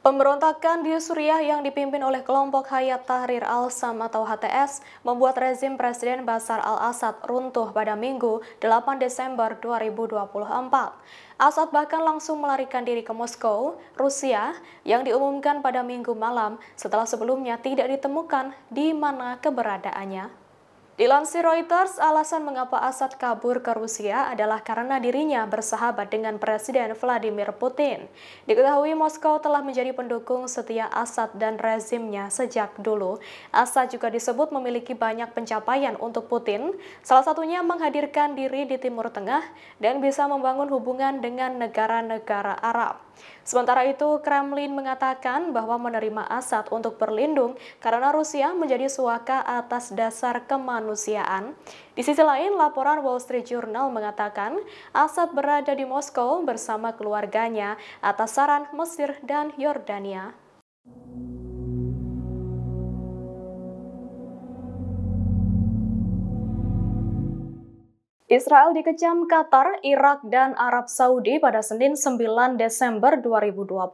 Pemberontakan di Suriah yang dipimpin oleh kelompok Hayat Tahrir al-Sham atau HTS membuat rezim Presiden Bashar al-Assad runtuh pada Minggu 8 Desember 2024. Assad bahkan langsung melarikan diri ke Moskow, Rusia, yang diumumkan pada Minggu malam setelah sebelumnya tidak ditemukan di mana keberadaannya. Dilansir Reuters, alasan mengapa Assad kabur ke Rusia adalah karena dirinya bersahabat dengan Presiden Vladimir Putin. Diketahui Moskow telah menjadi pendukung setia Assad dan rezimnya sejak dulu. Assad juga disebut memiliki banyak pencapaian untuk Putin, salah satunya menghadirkan diri di Timur Tengah dan bisa membangun hubungan dengan negara-negara Arab. Sementara itu, Kremlin mengatakan bahwa menerima Assad untuk berlindung karena Rusia menjadi suaka atas dasar kemanusiaan. Di sisi lain, laporan Wall Street Journal mengatakan Assad berada di Moskow bersama keluarganya atas saran Mesir dan Yordania. Israel dikecam Qatar, Irak, dan Arab Saudi pada Senin 9 Desember 2024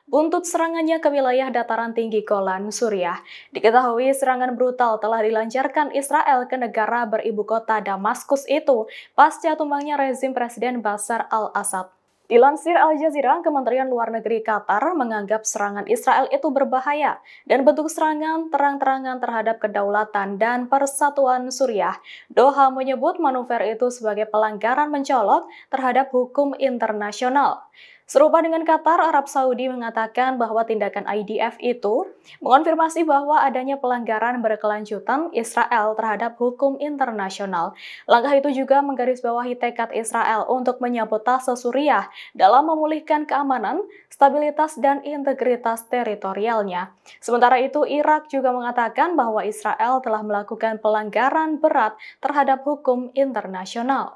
buntut serangannya ke wilayah dataran tinggi Golan, Suriah. Diketahui serangan brutal telah dilancarkan Israel ke negara beribu kota Damaskus itu pasca tumbangnya rezim Presiden Bashar al-Assad. Dilansir Al Jazeera, Kementerian Luar Negeri Qatar menganggap serangan Israel itu berbahaya dan bentuk serangan terang-terangan terhadap kedaulatan dan persatuan Suriah. Doha menyebut manuver itu sebagai pelanggaran mencolok terhadap hukum internasional. Serupa dengan Qatar, Arab Saudi mengatakan bahwa tindakan IDF itu mengonfirmasi bahwa adanya pelanggaran berkelanjutan Israel terhadap hukum internasional. Langkah itu juga menggarisbawahi tekad Israel untuk menyabotase Suriah dalam memulihkan keamanan, stabilitas, dan integritas teritorialnya. Sementara itu, Irak juga mengatakan bahwa Israel telah melakukan pelanggaran berat terhadap hukum internasional.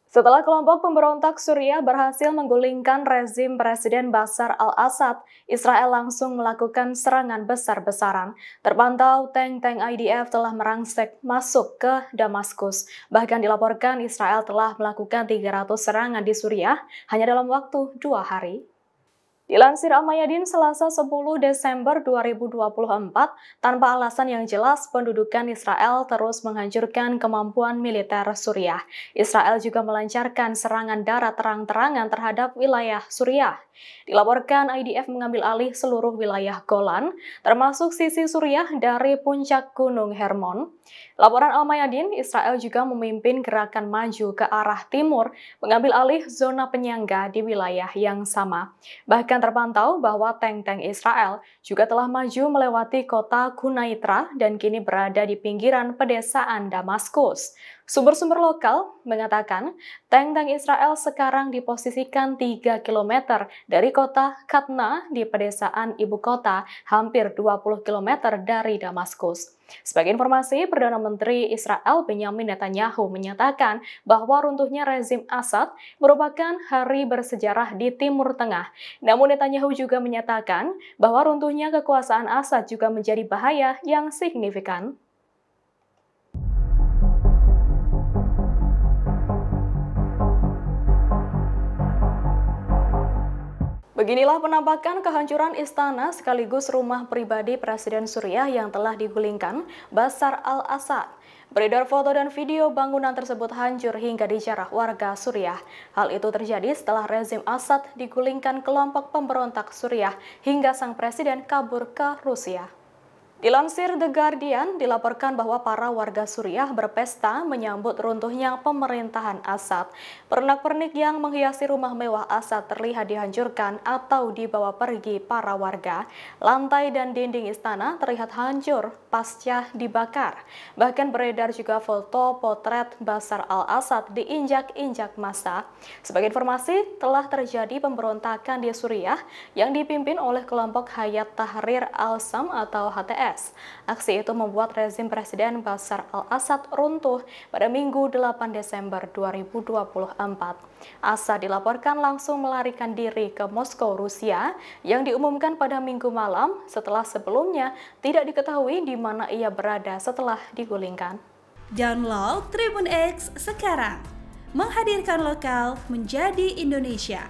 Setelah kelompok pemberontak Suriah berhasil menggulingkan rezim Presiden Bashar al-Assad, Israel langsung melakukan serangan besar-besaran. Terpantau tank-tank IDF telah merangsek masuk ke Damaskus. Bahkan dilaporkan Israel telah melakukan 300 serangan di Suriah hanya dalam waktu 2 hari. Dilansir Al-Mayadin Selasa 10 Desember 2024, tanpa alasan yang jelas, pendudukan Israel terus menghancurkan kemampuan militer Suriah. Israel juga melancarkan serangan darat terang-terangan terhadap wilayah Suriah. Dilaporkan IDF mengambil alih seluruh wilayah Golan, termasuk sisi Suriah dari puncak Gunung Hermon. Laporan Al-Mayadin, Israel juga memimpin gerakan maju ke arah timur, mengambil alih zona penyangga di wilayah yang sama. Bahkan terpantau bahwa tank-tank Israel juga telah maju melewati kota Quneitra dan kini berada di pinggiran pedesaan Damaskus. Sumber-sumber lokal mengatakan tank-tank Israel sekarang diposisikan 3 km dari kota Katna di pedesaan ibu kota, hampir 20 km dari Damaskus. Sebagai informasi, Perdana Menteri Israel Benyamin Netanyahu menyatakan bahwa runtuhnya rezim Assad merupakan hari bersejarah di Timur Tengah. Namun Netanyahu juga menyatakan bahwa runtuhnya kekuasaan Assad juga menjadi bahaya yang signifikan. Beginilah penampakan kehancuran istana sekaligus rumah pribadi Presiden Suriah yang telah digulingkan Bashar al-Assad. Beredar foto dan video bangunan tersebut hancur hingga dijarah warga Suriah. Hal itu terjadi setelah rezim Assad digulingkan kelompok pemberontak Suriah hingga sang presiden kabur ke Rusia. Dilansir The Guardian, dilaporkan bahwa para warga Suriah berpesta menyambut runtuhnya pemerintahan Assad. Pernak-pernik yang menghiasi rumah mewah Assad terlihat dihancurkan atau dibawa pergi para warga. Lantai dan dinding istana terlihat hancur pasca dibakar. Bahkan beredar juga foto potret Bashar al-Assad diinjak-injak massa. Sebagai informasi, telah terjadi pemberontakan di Suriah yang dipimpin oleh kelompok Hayat Tahrir al-Sham atau HTS. Aksi itu membuat rezim Presiden Bashar al-Assad runtuh pada Minggu 8 Desember 2024. Assad dilaporkan langsung melarikan diri ke Moskow, Rusia, yang diumumkan pada Minggu malam setelah sebelumnya tidak diketahui di mana ia berada setelah digulingkan. Download Tribun X sekarang. Menghadirkan lokal menjadi Indonesia.